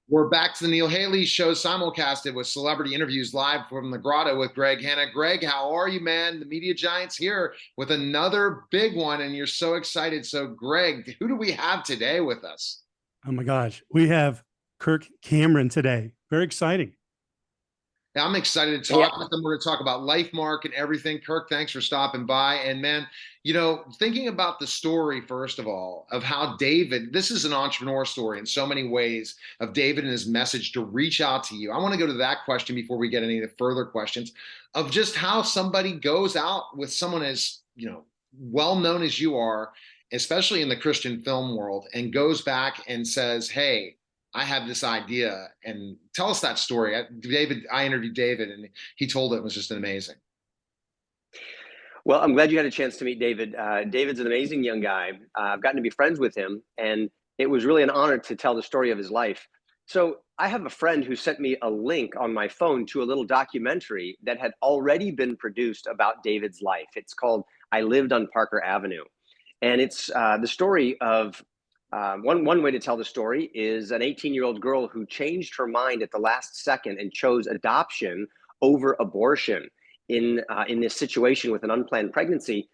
We're back to the Neil Haley Show, simulcasted with celebrity interviews live from the Grotto with Greg Hanna. Greg, how are you, man? The media giant's here with another big one, and you're so excited. So, Greg, who do we have today with us? Oh my gosh, we have Kirk Cameron today. Very exciting. I'm excited to Yeah. talk with them. We're going to talk about Lifemark and everything. Kirk, thanks for stopping by. And man, thinking about the story, first of all, of how David, this is an entrepreneur story in so many ways, of David and his message to reach out to you. I want to go to that question before we get any of the further questions of just how somebody goes out with someone as, well known as you are, especially in the Christian film world, and goes back and says, hey, I have this idea, and tell us that story. I interviewed David, and he told it was just amazing. Well, I'm glad you had a chance to meet David. David's an amazing young guy. I've gotten to be friends with him, and it was really an honor to tell the story of his life. So I have a friend who sent me a link on my phone to a little documentary that had already been produced about David's life. It's called I Lived on Parker Avenue. And it's the story of one way to tell the story is an 18-year-old girl who changed her mind at the last second and chose adoption over abortion in this situation with an unplanned pregnancy.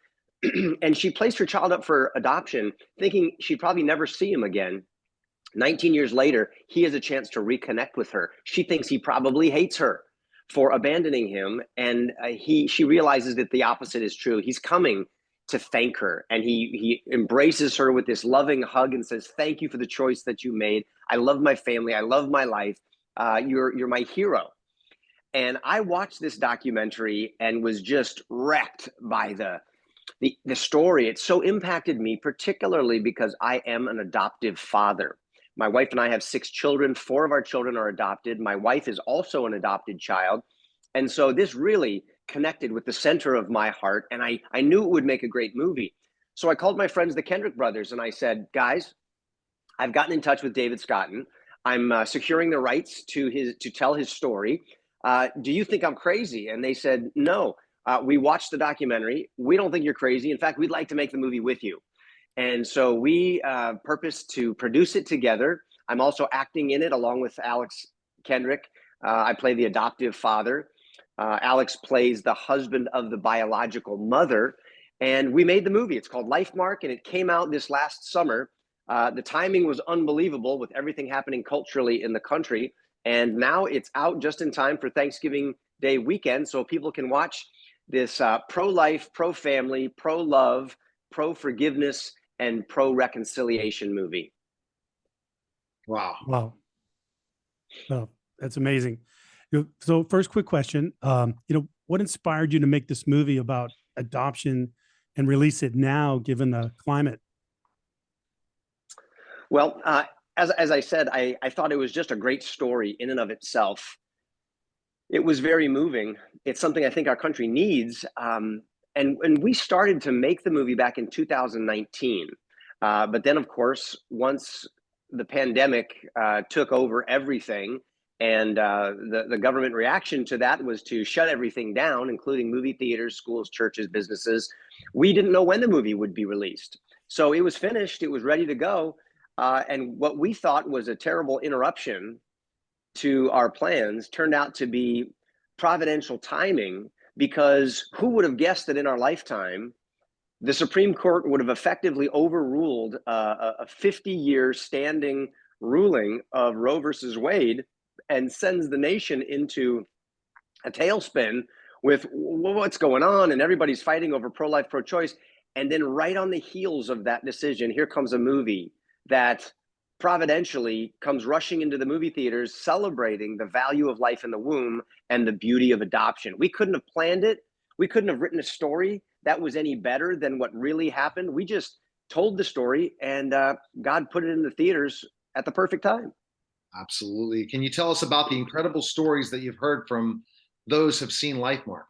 And she placed her child up for adoption, thinking she'd probably never see him again. 19 years later, he has a chance to reconnect with her. She thinks he probably hates her for abandoning him, and she realizes that the opposite is true. He's coming to thank her, and he embraces her with this loving hug and says, thank you for the choice that you made. I love my family. I love my life. You're my hero. And I watched this documentary and was just wrecked by the story. It so impacted me, particularly because I am an adoptive father. My wife and I have 6 children. 4 of our children are adopted. My wife is also an adopted child. And so this really connected with the center of my heart, and I knew it would make a great movie. So I called my friends, the Kendrick brothers, and I said, guys, I've gotten in touch with David Scotton. I'm securing the rights to tell his story. Do you think I'm crazy? And they said, no, we watched the documentary. We don't think you're crazy. In fact, we'd like to make the movie with you. And so we purposed to produce it together. I'm also acting in it along with Alex Kendrick. I play the adoptive father. Alex plays the husband of the biological mother, and we made the movie. It's called Lifemark, and it came out this last summer. The timing was unbelievable with everything happening culturally in the country, and now it's out just in time for Thanksgiving Day weekend, so people can watch this pro-life, pro-family, pro-love, pro-forgiveness, and pro-reconciliation movie. Wow. Wow. Oh, that's amazing. So first quick question, what inspired you to make this movie about adoption and release it now, given the climate? Well, as I said, I thought it was just a great story in and of itself. It was very moving. It's something I think our country needs. And we started to make the movie back in 2019. But then, of course, once the pandemic took over everything, and the government reaction to that was to shut everything down, including movie theaters, schools, churches, businesses. We didn't know when the movie would be released. So it was finished. It was ready to go. And what we thought was a terrible interruption to our plans turned out to be providential timing, because who would have guessed that in our lifetime, the Supreme Court would have effectively overruled a 50-year standing ruling of Roe versus Wade, and sends the nation into a tailspin with what's going on, and everybody's fighting over pro-life, pro-choice. And then right on the heels of that decision, here comes a movie that providentially comes rushing into the movie theaters, celebrating the value of life in the womb and the beauty of adoption. We couldn't have planned it. We couldn't have written a story that was any better than what really happened. We just told the story, and God put it in the theaters at the perfect time. Absolutely. Can you tell us about the incredible stories that you've heard from those who've seen Lifemark?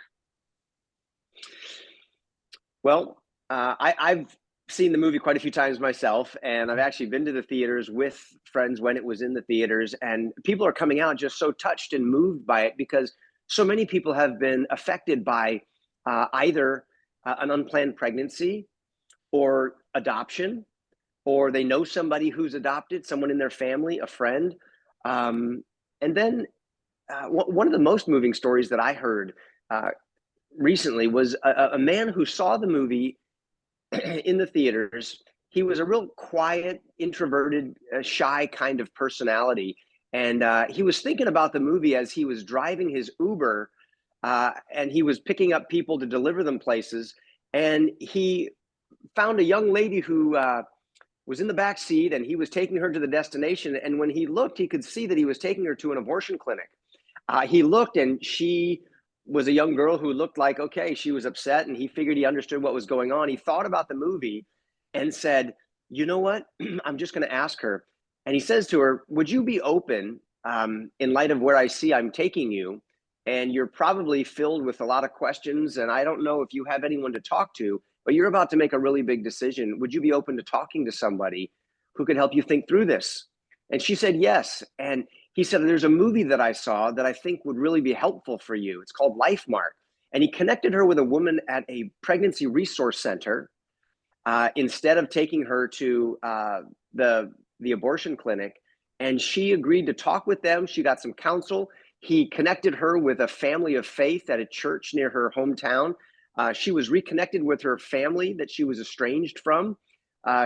Well, I've seen the movie quite a few times myself, and I've actually been to the theaters with friends when it was in the theaters, and people are coming out just so touched and moved by it, because so many people have been affected by either an unplanned pregnancy or adoption, or they know somebody who's adopted, someone in their family, a friend. And then one of the most moving stories that I heard recently was a man who saw the movie in the theaters. He was a real quiet, introverted, shy kind of personality. And he was thinking about the movie as he was driving his Uber, and he was picking up people to deliver them places. And he found a young lady who was in the back seat, and he was taking her to the destination. And when he looked, he could see that he was taking her to an abortion clinic. He looked, and she was a young girl who looked like, okay, she was upset, and he figured he understood what was going on. He thought about the movie and said, you know what? I'm just going to ask her. And he says to her, would you be open, in light of where I see I'm taking you, and you're probably filled with a lot of questions, and I don't know if you have anyone to talk to, but you're about to make a really big decision. Would you be open to talking to somebody who could help you think through this? And she said, yes. And he said, there's a movie that I saw that I think would really be helpful for you. It's called Lifemark. And he connected her with a woman at a pregnancy resource center, instead of taking her to the abortion clinic. And she agreed to talk with them. She got some counsel. He connected her with a family of faith at a church near her hometown. She was reconnected with her family that she was estranged from.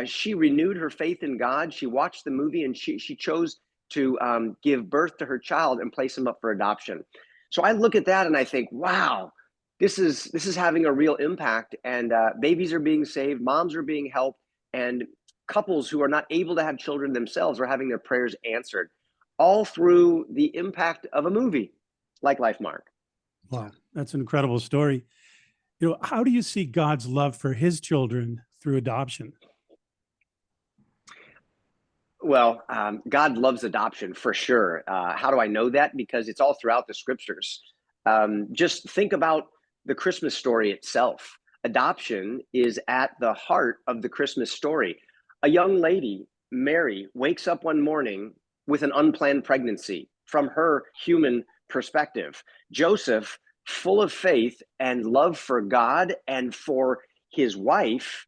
She renewed her faith in God. She watched the movie, and she chose to give birth to her child and place him up for adoption. So I look at that and I think, wow, this is having a real impact. And babies are being saved, moms are being helped, and couples who are not able to have children themselves are having their prayers answered, all through the impact of a movie like Lifemark. Wow, that's an incredible story. How do you see God's love for his children through adoption? Well, God loves adoption for sure. How do I know that? Because it's all throughout the scriptures. Just think about the Christmas story itself. Adoption is at the heart of the Christmas story. A young lady, Mary, wakes up one morning with an unplanned pregnancy from her human perspective. Joseph, full of faith and love for God and for his wife,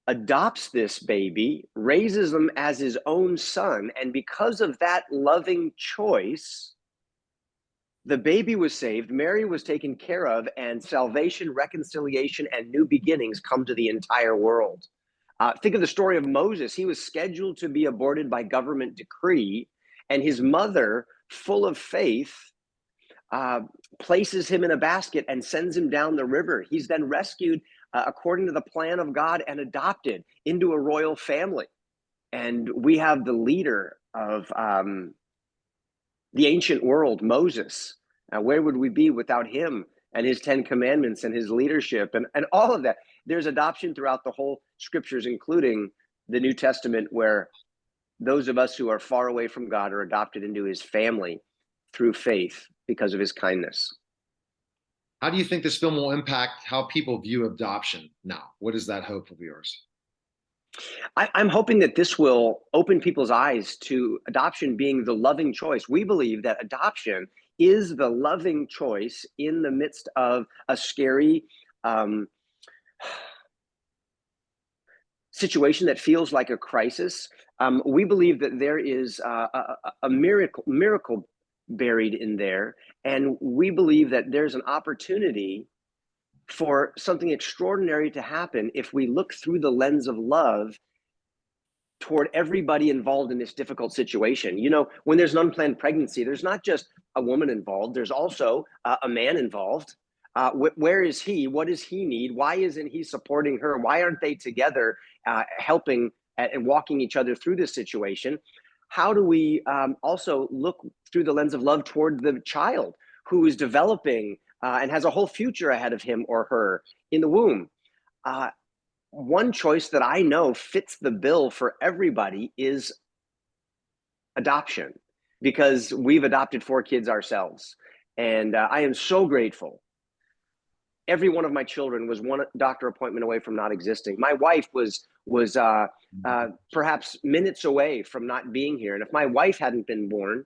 adopts this baby, raises him as his own son, and because of that loving choice, the baby was saved, Mary was taken care of, and salvation, reconciliation, and new beginnings come to the entire world. Think of the story of Moses. He was scheduled to be aborted by government decree, and his mother, full of faith, places him in a basket and sends him down the river. He's then rescued according to the plan of God and adopted into a royal family. And we have the leader of the ancient world, Moses. Where would we be without him and his 10 commandments and his leadership and all of that? There's adoption throughout the whole scriptures, including the New Testament, where those of us who are far away from God are adopted into his family through faith because of his kindness. How do you think this film will impact how people view adoption now? What is that hope of yours? I'm hoping that this will open people's eyes to adoption being the loving choice. We believe that adoption is the loving choice in the midst of a scary situation that feels like a crisis. We believe that there is a miracle buried in there, and we believe that there's an opportunity for something extraordinary to happen if we look through the lens of love toward everybody involved in this difficult situation. When there's an unplanned pregnancy, there's not just a woman involved, there's also a man involved. Where is he? What does he need? Why isn't he supporting her? Why aren't they together helping and walking each other through this situation? How do we also look through the lens of love toward the child who is developing and has a whole future ahead of him or her in the womb? One choice that I know fits the bill for everybody is adoption, because we've adopted 4 kids ourselves. And I am so grateful. Every one of my children was one doctor appointment away from not existing. My wife was perhaps minutes away from not being here. And if my wife hadn't been born,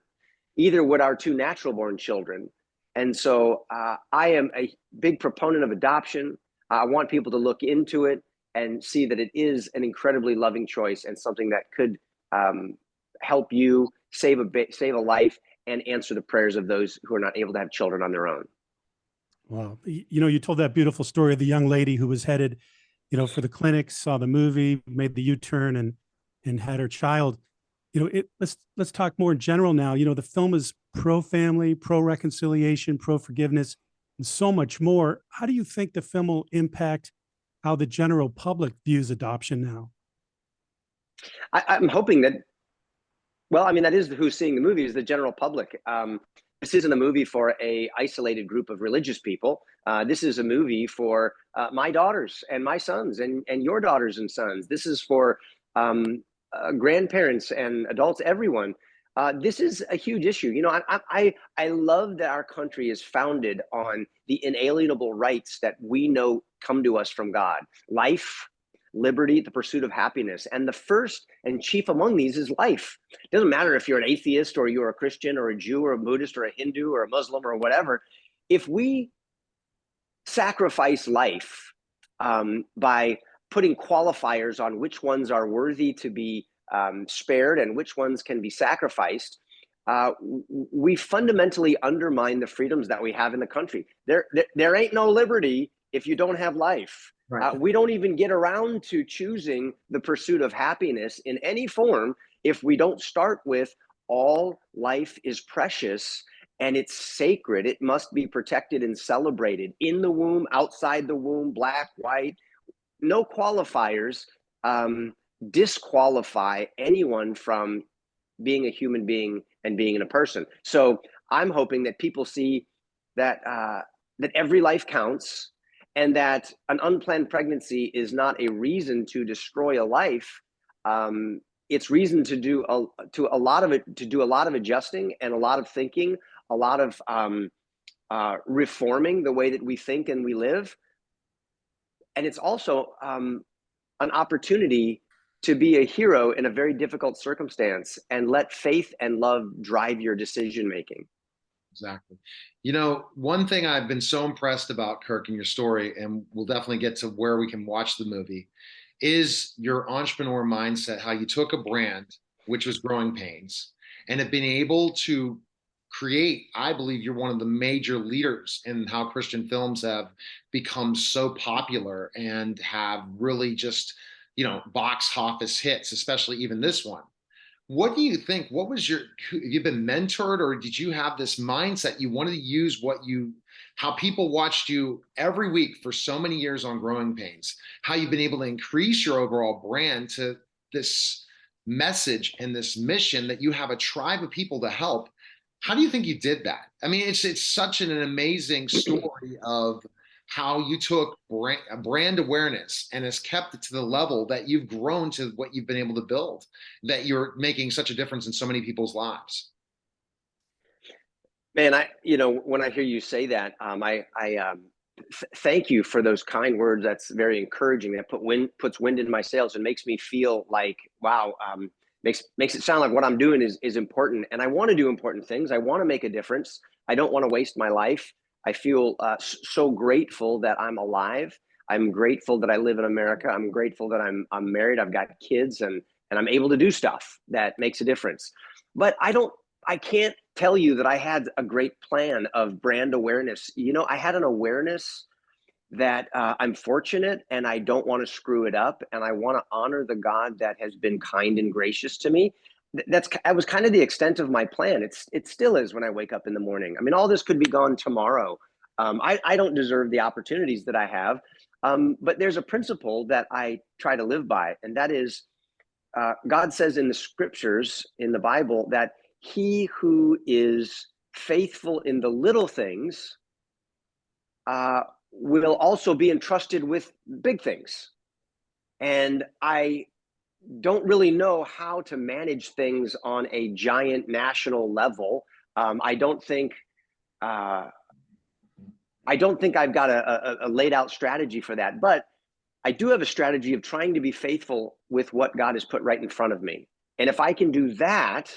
either would our 2 natural born children. And so I am a big proponent of adoption. I want people to look into it and see that it is an incredibly loving choice and something that could help you save a life, and answer the prayers of those who are not able to have children on their own. Wow. You told that beautiful story of the young lady who was headed, for the clinic, saw the movie, made the U-turn and had her child. Let's talk more in general now. The film is pro-family, pro-reconciliation, pro-forgiveness, and so much more. How do you think the film will impact how the general public views adoption now? I'm hoping that, that is who's seeing the movie, is the general public. This isn't a movie for a isolated group of religious people. This is a movie for my daughters and my sons and your daughters and sons. This is for grandparents and adults, everyone. This is a huge issue. I love that our country is founded on the inalienable rights that we know come to us from God: life, liberty, the pursuit of happiness. And the first and chief among these is life. It doesn't matter if you're an atheist or you're a Christian or a Jew or a Buddhist or a Hindu or a Muslim or whatever. If we sacrifice life by putting qualifiers on which ones are worthy to be spared and which ones can be sacrificed, we fundamentally undermine the freedoms that we have in the country. There ain't no liberty if you don't have life. Right. We don't even get around to choosing the pursuit of happiness in any form if we don't start with all life is precious and it's sacred. It must be protected and celebrated in the womb, outside the womb, black, white. No qualifiers disqualify anyone from being a human being and being a person. So I'm hoping that people see that that every life counts, and that an unplanned pregnancy is not a reason to destroy a life. It's reason to do a lot of adjusting and a lot of thinking, a lot of reforming the way that we think and we live. And it's also an opportunity to be a hero in a very difficult circumstance and let faith and love drive your decision making. Exactly. One thing I've been so impressed about, Kirk, in your story, and we'll definitely get to where we can watch the movie, is your entrepreneur mindset, how you took a brand, which was Growing Pains, and have been able to create, I believe you're one of the major leaders in how Christian films have become so popular and have really just, box office hits, especially even this one. What do you think? You've been mentored, or did you have this mindset you wanted to use how people watched you every week for so many years on Growing Pains, how you've been able to increase your overall brand to this message and this mission that you have a tribe of people to help? How do you think you did that? I mean, it's such an amazing story of how you took brand awareness and has kept it to the level that you've grown to what you've been able to build, that you're making such a difference in so many people's lives. Man, when I hear you say that, thank you for those kind words. That's very encouraging. That puts wind in my sails and makes me feel like, wow, makes it sound like what I'm doing is important. And I want to do important things. I want to make a difference. I don't want to waste my life. I feel so grateful that I'm alive. I'm grateful that I live in America. I'm grateful that I'm married. I've got kids, and I'm able to do stuff that makes a difference. But I can't tell you that I had a great plan of brand awareness. I had an awareness that I'm fortunate and I don't want to screw it up, and I want to honor the God that has been kind and gracious to me. That was kind of the extent of my plan. It still is when I wake up in the morning. I mean, all this could be gone tomorrow. I don't deserve the opportunities that I have, but there's a principle that I try to live by, and that is God says in the scriptures, in the Bible, that he who is faithful in the little things will also be entrusted with big things. And I don't really know how to manage things on a giant national level. I don't think I've got a laid out strategy for that, but I do have a strategy of trying to be faithful with what God has put right in front of me. And if I can do that,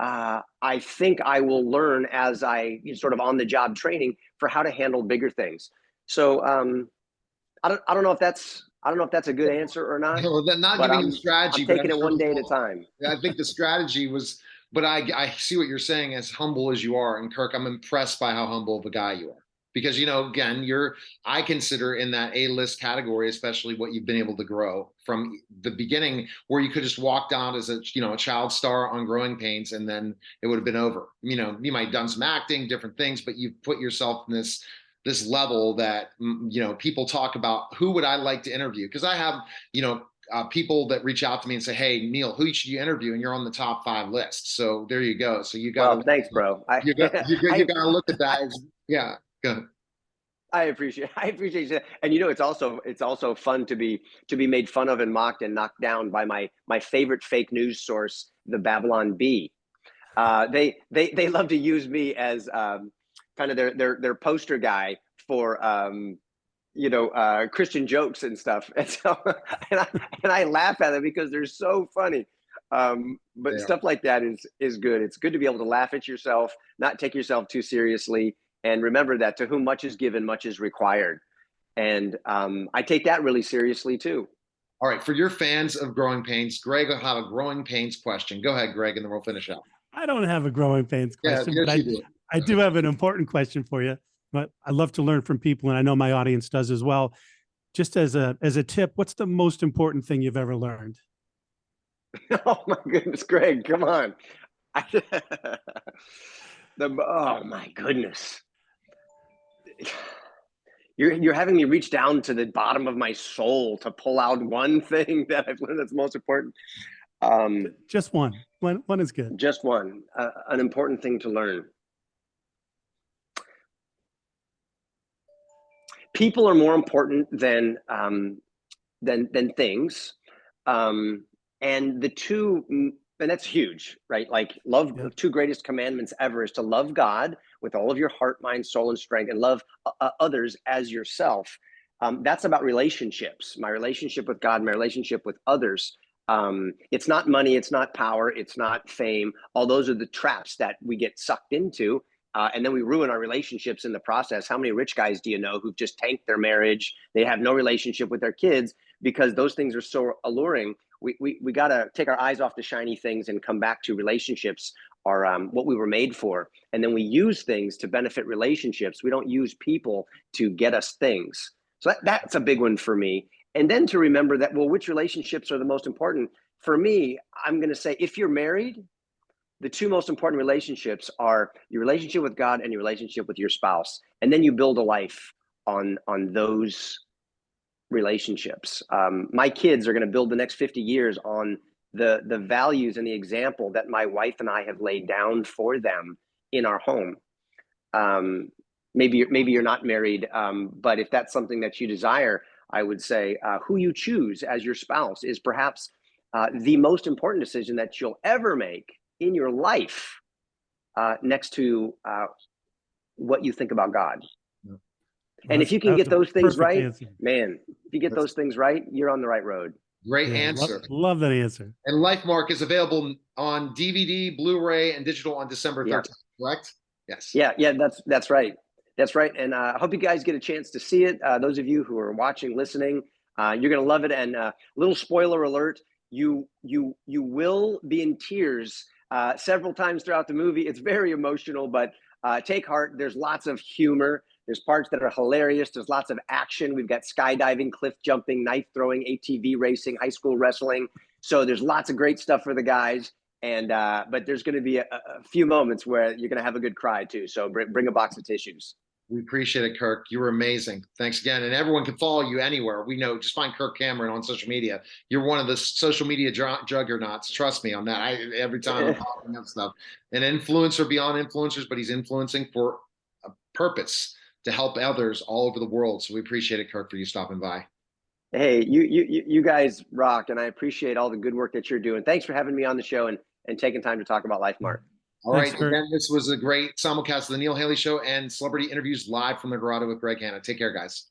I think I will learn as I sort of on the job training for how to handle bigger things. So I don't know if that's a good answer or not. No, not giving you strategy, I'm taking it one day at a time. I think the strategy was but I see what you're saying, as humble as you are. And Kirk, I'm impressed by how humble of a guy you are. Because, again, I consider in that A-list category, especially what you've been able to grow from the beginning, where you could just walk down as a child star on Growing Pains, and then it would have been over. You might have done some acting, different things, but you've put yourself in this level that, people talk about, who would I like to interview? Because I have, people that reach out to me and say, "Hey, Neil, who should you interview?" And you're on the top 5 list. So there you go. So you got. Well, thanks, bro. You got to look at that as, yeah. Go ahead. I appreciate that. And it's also fun to be made fun of and mocked and knocked down by my favorite fake news source, the Babylon Bee. They love to use me as kind of their poster guy for Christian jokes and stuff. And so and I laugh at it because they're so funny. But stuff like that is good. It's good to be able to laugh at yourself, not take yourself too seriously. And remember that to whom much is given, much is required. And I take that really seriously too. All right. For your fans of Growing Pains, Greg will have a Growing Pains question. Go ahead, Greg, and then we'll finish up. I don't have a Growing Pains question, yes, but I do have an important question for you. But I love to learn from people, and I know my audience does as well. Just as a tip, what's the most important thing you've ever learned? Oh my goodness, Greg, come on. Oh my goodness. You're having me reach down to the bottom of my soul to pull out one thing that I've learned that's most important. Just one. One is good. Just one. An important thing to learn. People are more important than things, and the two, and that's huge, right? Like love. The 2 greatest commandments ever is to love God with all of your heart, mind, soul, and strength, and love others as yourself. That's about relationships. My relationship with God, my relationship with others. It's not money, it's not power, it's not fame. All those are the traps that we get sucked into. And then we ruin our relationships in the process. How many rich guys do you know who've just tanked their marriage? They have no relationship with their kids because those things are so alluring. We got to take our eyes off the shiny things and come back to relationships are what we were made for. And then we use things to benefit relationships. We don't use people to get us things. So that's a big one for me. And then to remember that, well, which relationships are the most important? For me, I'm going to say, if you're married, the 2 most important relationships are your relationship with God and your relationship with your spouse. And then you build a life on those relationships. My kids are going to build the next 50 years on the values and the example that my wife and I have laid down for them in our home. Maybe you're not married, but if that's something that you desire, I would say who you choose as your spouse is perhaps the most important decision that you'll ever make in your life, next to what you think about God. Yeah. And if you can get those things right, answer. Man, if you get those things right, you're on the right road. Great answer. Love that answer. And Lifemark is available on DVD, Blu-ray, and digital on December 13th, correct? Yes. Yeah, that's right. That's right. And I hope you guys get a chance to see it. Those of you who are watching, listening, you're going to love it. And little spoiler alert, you will be in tears several times throughout the movie. It's very emotional, but take heart. There's lots of humor. There's parts that are hilarious. There's lots of action. We've got skydiving, cliff jumping, knife throwing, ATV racing, high school wrestling. So there's lots of great stuff for the guys. And but there's going to be a few moments where you're going to have a good cry too. So bring a box of tissues. We appreciate it, Kirk. You were amazing. Thanks again. And everyone can follow you anywhere. We know, just find Kirk Cameron on social media. You're one of the social media juggernauts. Trust me on that. Every time I'm popping up stuff. An influencer beyond influencers, but he's influencing for a purpose to help others all over the world. So we appreciate it, Kirk, for you stopping by. Hey, you guys rock. And I appreciate all the good work that you're doing. Thanks for having me on the show and taking time to talk about Lifemark. All right, again, this was a great simulcast of the Neil Haley Show and Celebrity Interviews live from the Grotto with Greg Hanna. Take care, guys.